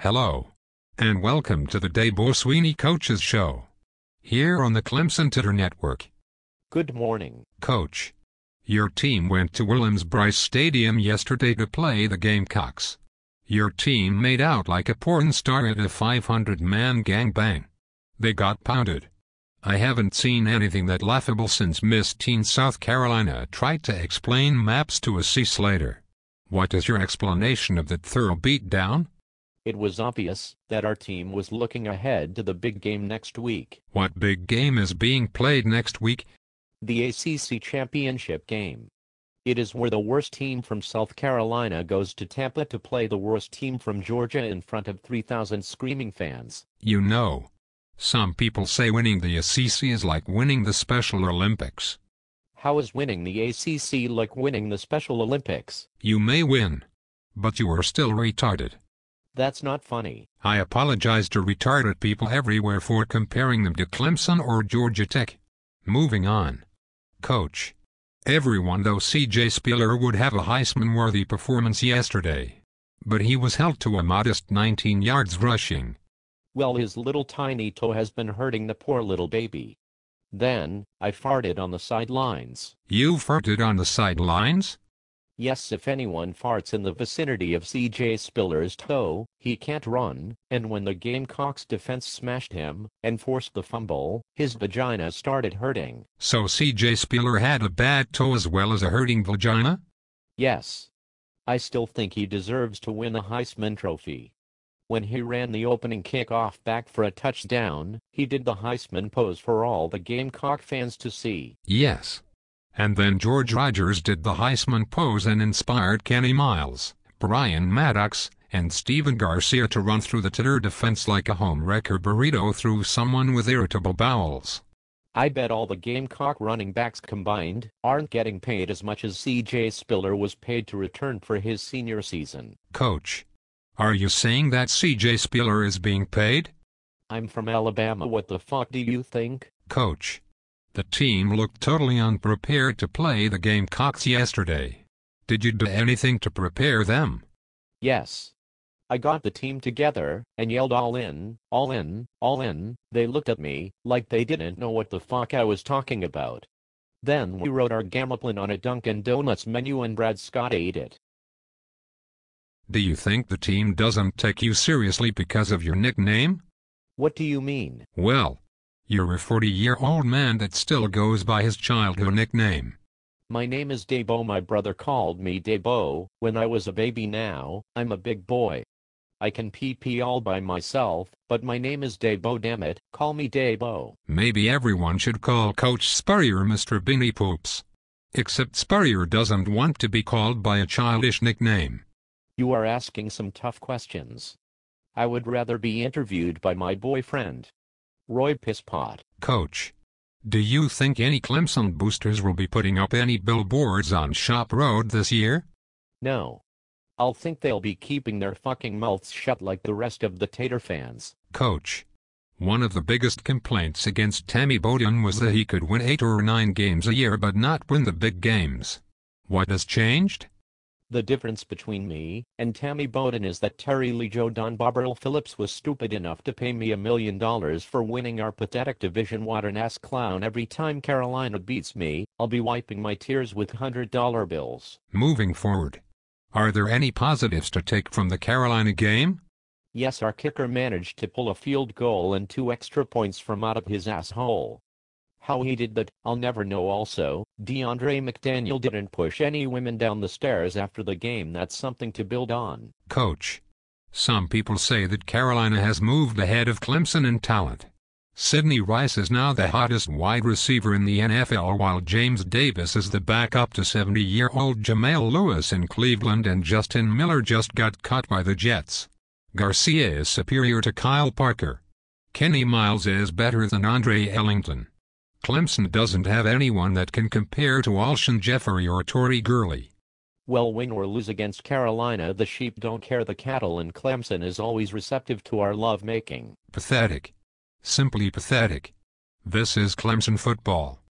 Hello. And welcome to the Dabo Swinney Coaches Show. Here on the Clemson Titter Network. Good morning. Coach. Your team went to Williams-Brice Stadium yesterday to play the Gamecocks. Your team made out like a porn star at a 500-man gangbang. They got pounded. I haven't seen anything that laughable since Miss Teen South Carolina tried to explain maps to a C. Slater. What is your explanation of that thorough beatdown? It was obvious that our team was looking ahead to the big game next week. What big game is being played next week? The ACC championship game. It is where the worst team from South Carolina goes to Tampa to play the worst team from Georgia in front of 3,000 screaming fans. You know, some people say winning the ACC is like winning the Special Olympics. How is winning the ACC like winning the Special Olympics? You may win, but you are still retarded. That's not funny. I apologize to retarded people everywhere for comparing them to Clemson or Georgia Tech. Moving on. Coach. Everyone thought C.J. Spiller would have a Heisman-worthy performance yesterday, but he was held to a modest 19 yards rushing. Well, his little tiny toe has been hurting the poor little baby. Then, I farted on the sidelines. You farted on the sidelines? Yes, if anyone farts in the vicinity of C.J. Spiller's toe, he can't run, and when the Gamecocks defense smashed him and forced the fumble, his vagina started hurting. So C.J. Spiller had a bad toe as well as a hurting vagina? Yes. I still think he deserves to win a Heisman Trophy. When he ran the opening kickoff back for a touchdown, he did the Heisman pose for all the Gamecock fans to see. Yes. And then George Rogers did the Heisman pose and inspired Kenny Miles, Brian Maddox, and Steven Garcia to run through the Titter defense like a home wrecker burrito through someone with irritable bowels. I bet all the Gamecock running backs combined aren't getting paid as much as C.J. Spiller was paid to return for his senior season. Coach. Are you saying that C.J. Spiller is being paid? I'm from Alabama. What the fuck do you think? Coach. The team looked totally unprepared to play the Gamecocks yesterday. Did you do anything to prepare them? Yes. I got the team together and yelled all in, all in, all in. They looked at me like they didn't know what the fuck I was talking about. Then we wrote our game plan on a Dunkin' Donuts menu and Brad Scott ate it. Do you think the team doesn't take you seriously because of your nickname? What do you mean? Well, you're a 40-year-old man that still goes by his childhood nickname. My name is Dabo. My brother called me Dabo when I was a baby. Now I'm a big boy. I can pee all by myself, but my name is Dabo, damn it. Call me Dabo. Maybe everyone should call Coach Spurrier Mr. Beanie Poops. Except Spurrier doesn't want to be called by a childish nickname. You are asking some tough questions. I would rather be interviewed by my boyfriend, Roy Pisspot. Coach. Do you think any Clemson boosters will be putting up any billboards on Shop Road this year? No. I'll think they'll be keeping their fucking mouths shut like the rest of the Tater fans. Coach. One of the biggest complaints against Tammy Bowden was that he could win 8 or 9 games a year but not win the big games. What has changed? The difference between me and Tammy Bowden is that Terry Lee Joe Don Bobberl Phillips was stupid enough to pay me $1 million for winning our pathetic division. What an ass clown. Every time Carolina beats me, I'll be wiping my tears with $100 bills. Moving forward. Are there any positives to take from the Carolina game? Yes, our kicker managed to pull a field goal and 2 extra points from out of his asshole. How he did that, I'll never know. Also, DeAndre McDaniel didn't push any women down the stairs after the game. That's something to build on. Coach. Some people say that Carolina has moved ahead of Clemson in talent. Sidney Rice is now the hottest wide receiver in the NFL, while James Davis is the backup to 70-year-old Jamal Lewis in Cleveland, and Justin Miller just got cut by the Jets. Garcia is superior to Kyle Parker. Kenny Miles is better than Andre Ellington. Clemson doesn't have anyone that can compare to Alshon Jeffrey or Tory Gurley. Well, win or lose against Carolina, the sheep don't care the cattle, and Clemson is always receptive to our love-making. Pathetic. Simply pathetic. This is Clemson football.